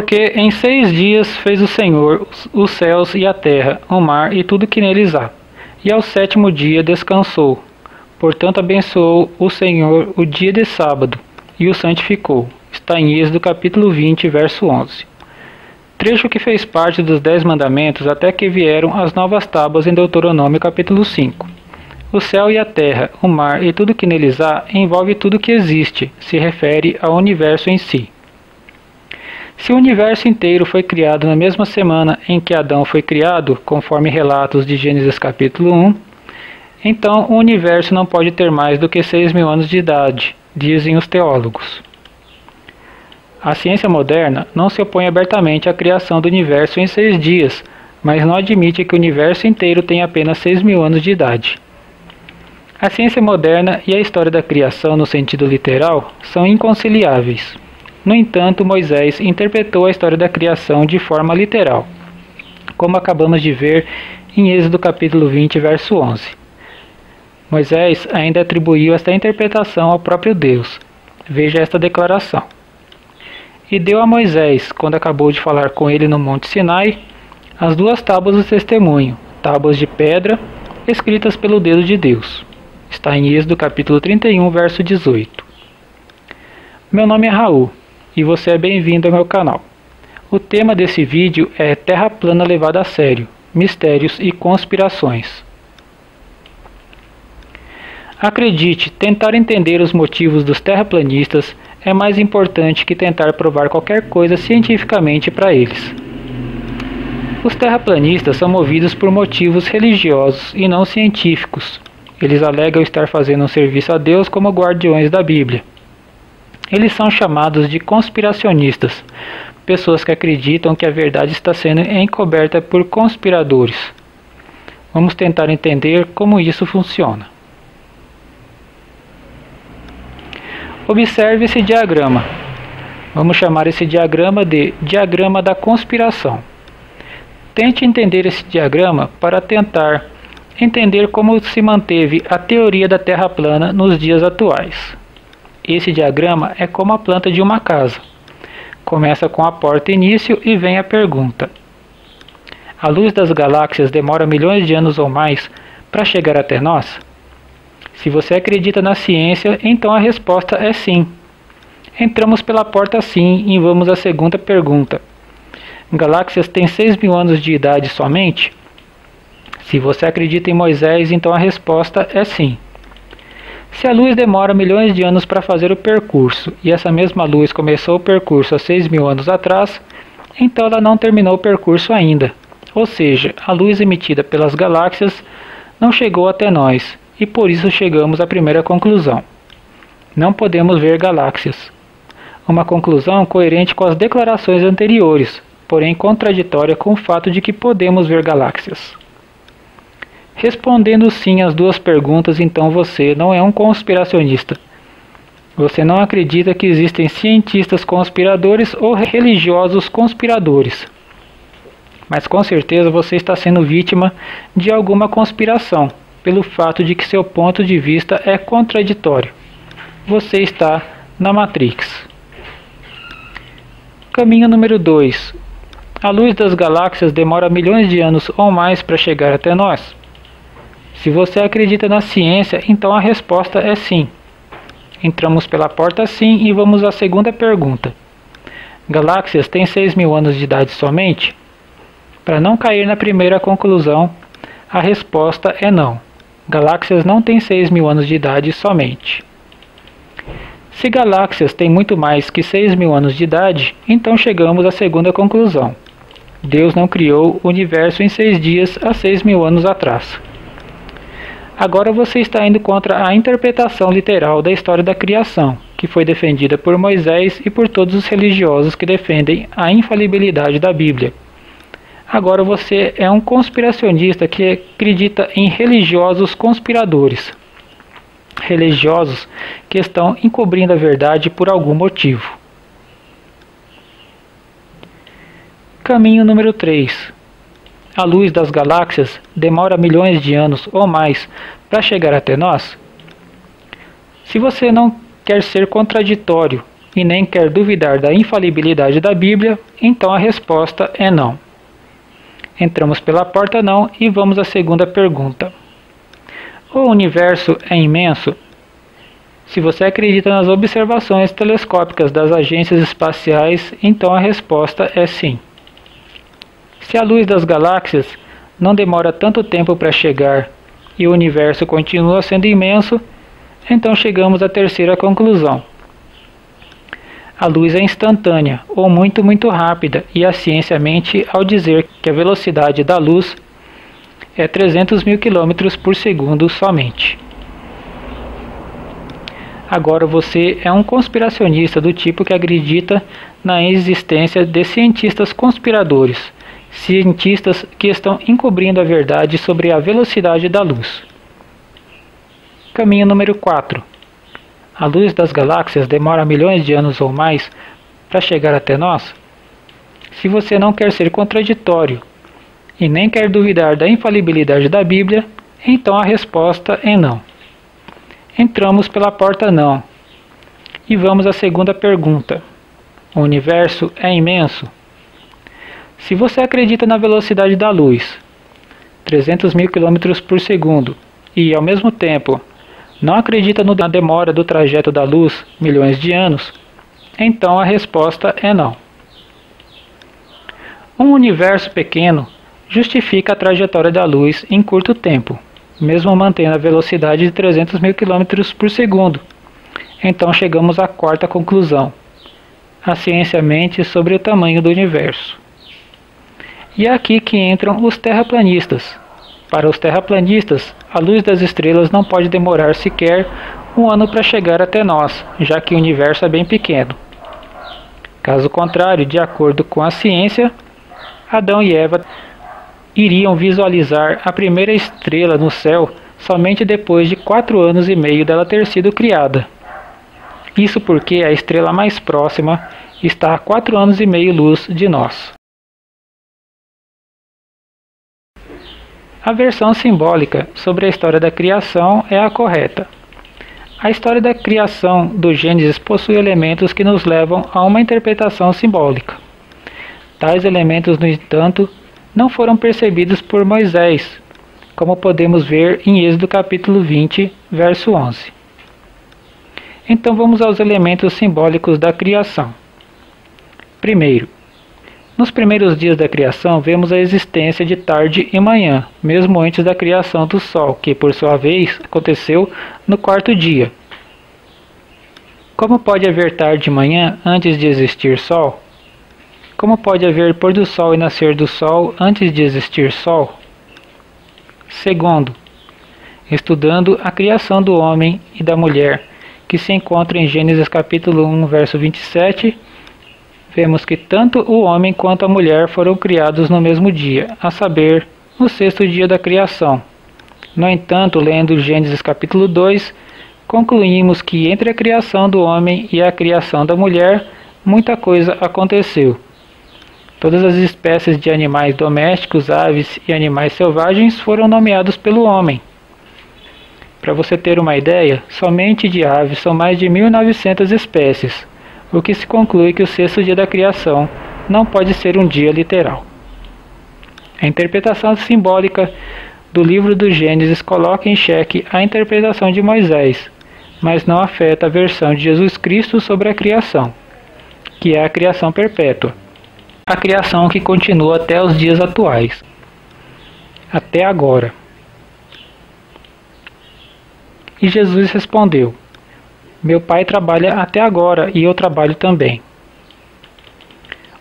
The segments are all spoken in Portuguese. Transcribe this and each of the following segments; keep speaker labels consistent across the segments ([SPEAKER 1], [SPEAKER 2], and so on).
[SPEAKER 1] Porque em 6 dias fez o Senhor os céus e a terra, o mar e tudo que neles há. E ao 7º dia descansou. Portanto abençoou o Senhor o dia de sábado e o santificou. Está em Êxodo capítulo 20, verso 11. Trecho que fez parte dos 10 mandamentos até que vieram as novas tábuas em Deuteronômio capítulo 5. O céu e a terra, o mar e tudo que neles há envolve tudo que existe, se refere ao universo em si. Se o universo inteiro foi criado na mesma semana em que Adão foi criado, conforme relatos de Gênesis capítulo 1, então o universo não pode ter mais do que 6.000 anos de idade, dizem os teólogos. A ciência moderna não se opõe abertamente à criação do universo em 6 dias, mas não admite que o universo inteiro tenha apenas 6.000 anos de idade. A ciência moderna e a história da criação no sentido literal são inconciliáveis. No entanto, Moisés interpretou a história da criação de forma literal, como acabamos de ver em Êxodo capítulo 20, verso 11. Moisés ainda atribuiu esta interpretação ao próprio Deus. Veja esta declaração. E deu a Moisés, quando acabou de falar com ele no Monte Sinai, as 2 tábuas do testemunho, tábuas de pedra, escritas pelo dedo de Deus. Está em Êxodo capítulo 31, verso 18. Meu nome é Raul. E você é bem-vindo ao meu canal. O tema desse vídeo é Terra plana levada a sério, mistérios e conspirações. Acredite, tentar entender os motivos dos terraplanistas é mais importante que tentar provar qualquer coisa cientificamente para eles. Os terraplanistas são movidos por motivos religiosos e não científicos. Eles alegam estar fazendo um serviço a Deus como guardiões da Bíblia. Eles são chamados de conspiracionistas, pessoas que acreditam que a verdade está sendo encoberta por conspiradores. Vamos tentar entender como isso funciona. Observe esse diagrama. Vamos chamar esse diagrama de diagrama da conspiração. Tente entender esse diagrama para tentar entender como se manteve a teoria da Terra plana nos dias atuais. Esse diagrama é como a planta de uma casa. Começa com a porta início e vem a pergunta. A luz das galáxias demora milhões de anos ou mais para chegar até nós? Se você acredita na ciência, então a resposta é sim. Entramos pela porta sim e vamos à segunda pergunta. Galáxias têm 6.000 anos de idade somente? Se você acredita em Moisés, então a resposta é sim. Se a luz demora milhões de anos para fazer o percurso, e essa mesma luz começou o percurso há 6.000 anos atrás, então ela não terminou o percurso ainda. Ou seja, a luz emitida pelas galáxias não chegou até nós, e por isso chegamos à primeira conclusão. Não podemos ver galáxias. Uma conclusão coerente com as declarações anteriores, porém contraditória com o fato de que podemos ver galáxias. Respondendo sim às 2 perguntas, então você não é um conspiracionista. Você não acredita que existem cientistas conspiradores ou religiosos conspiradores. Mas com certeza você está sendo vítima de alguma conspiração, pelo fato de que seu ponto de vista é contraditório. Você está na Matrix. Caminho número 2. A luz das galáxias demora milhões de anos ou mais para chegar até nós? Se você acredita na ciência, então a resposta é sim. Entramos pela porta sim e vamos à segunda pergunta. Galáxias têm 6.000 anos de idade somente? Para não cair na primeira conclusão, a resposta é não. Galáxias não têm 6.000 anos de idade somente. Se galáxias têm muito mais que 6.000 anos de idade, então chegamos à segunda conclusão. Deus não criou o universo em 6 dias há 6.000 anos atrás. Agora você está indo contra a interpretação literal da história da criação, que foi defendida por Moisés e por todos os religiosos que defendem a infalibilidade da Bíblia. Agora você é um conspiracionista que acredita em religiosos conspiradores. Religiosos que estão encobrindo a verdade por algum motivo. Caminho número 3. A luz das galáxias demora milhões de anos ou mais para chegar até nós? Se você não quer ser contraditório e nem quer duvidar da infalibilidade da Bíblia, então a resposta é não. Entramos pela porta não e vamos à segunda pergunta. O universo é imenso? Se você acredita nas observações telescópicas das agências espaciais, então a resposta é sim. Se a luz das galáxias não demora tanto tempo para chegar e o universo continua sendo imenso, então chegamos à terceira conclusão. A luz é instantânea, ou muito, muito rápida, e a ciência mente ao dizer que a velocidade da luz é 300 mil km por segundo somente. Agora você é um conspiracionista do tipo que acredita na existência de cientistas conspiradores, cientistas que estão encobrindo a verdade sobre a velocidade da luz. Caminho número 4. A luz das galáxias demora milhões de anos ou mais para chegar até nós? Se você não quer ser contraditório e nem quer duvidar da infalibilidade da Bíblia, então a resposta é não. Entramos pela porta não. E vamos à segunda pergunta. O universo é imenso? Se você acredita na velocidade da luz, 300 mil km por segundo, e ao mesmo tempo não acredita na demora do trajeto da luz, milhões de anos, então a resposta é não. Um universo pequeno justifica a trajetória da luz em curto tempo, mesmo mantendo a velocidade de 300 mil km por segundo. Então chegamos à quarta conclusão. A ciência mente sobre o tamanho do universo. E é aqui que entram os terraplanistas. Para os terraplanistas, a luz das estrelas não pode demorar sequer um ano para chegar até nós, já que o universo é bem pequeno. Caso contrário, de acordo com a ciência, Adão e Eva iriam visualizar a primeira estrela no céu somente depois de 4 anos e meio dela ter sido criada. Isso porque a estrela mais próxima está a 4 anos e meio luz de nós. A versão simbólica sobre a história da criação é a correta. A história da criação do Gênesis possui elementos que nos levam a uma interpretação simbólica. Tais elementos, no entanto, não foram percebidos por Moisés, como podemos ver em Êxodo capítulo 20, verso 11. Então vamos aos elementos simbólicos da criação. Primeiro, nos primeiros dias da criação vemos a existência de tarde e manhã, mesmo antes da criação do Sol, que por sua vez aconteceu no 4º dia. Como pode haver tarde e manhã antes de existir Sol? Como pode haver pôr do Sol e nascer do Sol antes de existir Sol? Segundo, estudando a criação do homem e da mulher, que se encontra em Gênesis capítulo 1, verso 27, vemos que tanto o homem quanto a mulher foram criados no mesmo dia, a saber, no 6º dia da criação. No entanto, lendo Gênesis capítulo 2, concluímos que entre a criação do homem e a criação da mulher, muita coisa aconteceu. Todas as espécies de animais domésticos, aves e animais selvagens foram nomeados pelo homem. Para você ter uma ideia, somente de aves são mais de 1.900 espécies, o que se conclui que o 6º dia da criação não pode ser um dia literal. A interpretação simbólica do livro do Gênesis coloca em xeque a interpretação de Moisés, mas não afeta a versão de Jesus Cristo sobre a criação, que é a criação perpétua, a criação que continua até os dias atuais, até agora. E Jesus respondeu: meu Pai trabalha até agora e eu trabalho também.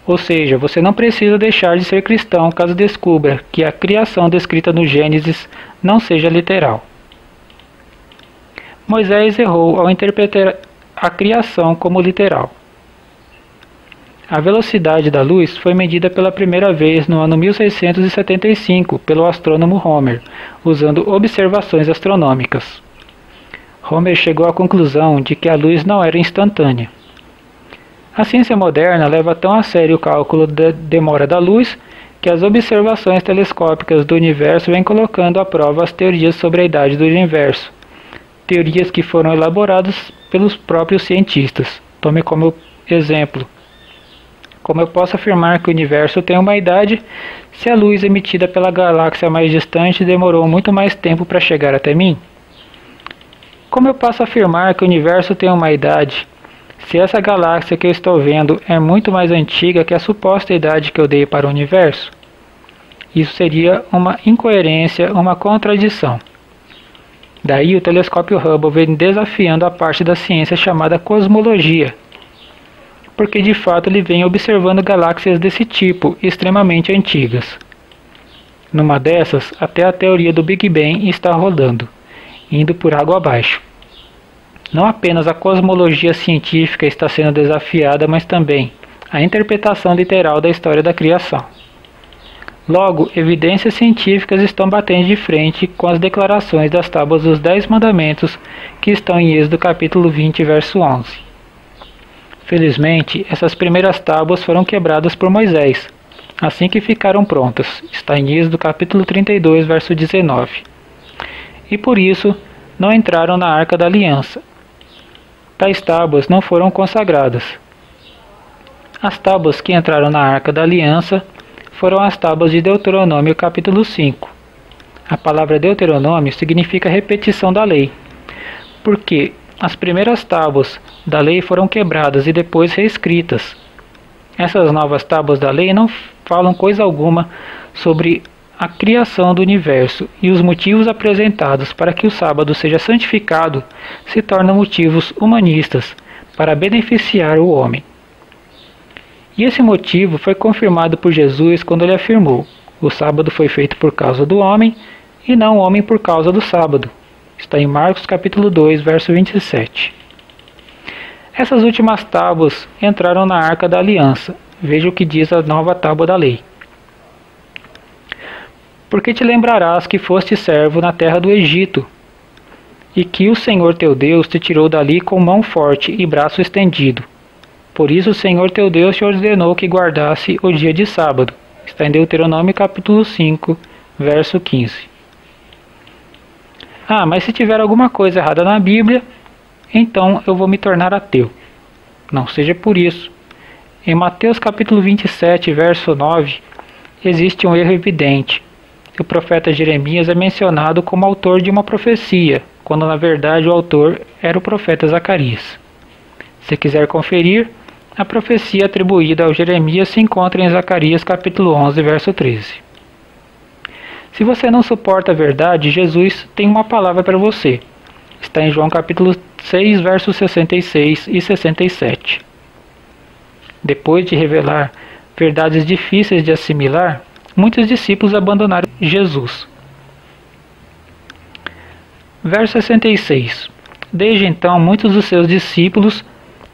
[SPEAKER 1] Ou seja, você não precisa deixar de ser cristão caso descubra que a criação descrita no Gênesis não seja literal. Moisés errou ao interpretar a criação como literal. A velocidade da luz foi medida pela primeira vez no ano 1675 pelo astrônomo Homer, usando observações astronômicas. Homer chegou à conclusão de que a luz não era instantânea. A ciência moderna leva tão a sério o cálculo da demora da luz que as observações telescópicas do universo vêm colocando à prova as teorias sobre a idade do universo, teorias que foram elaboradas pelos próprios cientistas. Tome como exemplo. Como eu posso afirmar que o universo tem uma idade se a luz emitida pela galáxia mais distante demorou muito mais tempo para chegar até mim? Como eu posso afirmar que o universo tem uma idade se essa galáxia que eu estou vendo é muito mais antiga que a suposta idade que eu dei para o universo? Isso seria uma incoerência, uma contradição. Daí o telescópio Hubble vem desafiando a parte da ciência chamada cosmologia, porque de fato ele vem observando galáxias desse tipo, extremamente antigas. Numa dessas, até a teoria do Big Bang está rodando, indo por água abaixo. Não apenas a cosmologia científica está sendo desafiada, mas também a interpretação literal da história da criação. Logo, evidências científicas estão batendo de frente com as declarações das tábuas dos 10 mandamentos que estão em Êxodo capítulo 20, verso 11. Felizmente, essas primeiras tábuas foram quebradas por Moisés, assim que ficaram prontas. Está em Êxodo capítulo 32, verso 19. E por isso, não entraram na Arca da Aliança. Tais tábuas não foram consagradas. As tábuas que entraram na Arca da Aliança foram as tábuas de Deuteronômio capítulo 5. A palavra Deuteronômio significa repetição da lei, porque as primeiras tábuas da lei foram quebradas e depois reescritas. Essas novas tábuas da lei não falam coisa alguma sobre a criação do universo, e os motivos apresentados para que o sábado seja santificado se tornam motivos humanistas para beneficiar o homem. E esse motivo foi confirmado por Jesus quando ele afirmou: o sábado foi feito por causa do homem e não o homem por causa do sábado. Está em Marcos capítulo 2, verso 27. Essas últimas tábuas entraram na Arca da Aliança. Veja o que diz a nova tábua da lei. Porque te lembrarás que foste servo na terra do Egito, e que o Senhor teu Deus te tirou dali com mão forte e braço estendido. Por isso o Senhor teu Deus te ordenou que guardasse o dia de sábado. Está em Deuteronômio capítulo 5, verso 15. Ah, mas se tiver alguma coisa errada na Bíblia, então eu vou me tornar ateu. Não seja por isso. Em Mateus capítulo 27, verso 9, existe um erro evidente. O profeta Jeremias é mencionado como autor de uma profecia, quando na verdade o autor era o profeta Zacarias. Se quiser conferir, a profecia atribuída ao Jeremias se encontra em Zacarias capítulo 11, verso 13. Se você não suporta a verdade, Jesus tem uma palavra para você. Está em João capítulo 6, versos 66 e 67. Depois de revelar verdades difíceis de assimilar, muitos discípulos abandonaram Jesus. Verso 66. Desde então, muitos dos seus discípulos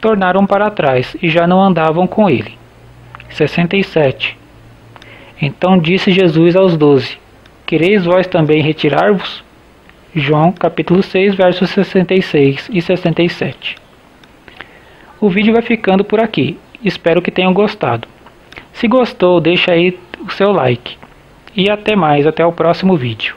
[SPEAKER 1] tornaram para trás e já não andavam com ele. 67. Então disse Jesus aos 12: Quereis vós também retirar-vos? João capítulo 6, versos 66 e 67. O vídeo vai ficando por aqui. Espero que tenham gostado. Se gostou, deixa aí o seu like. E até mais, até o próximo vídeo.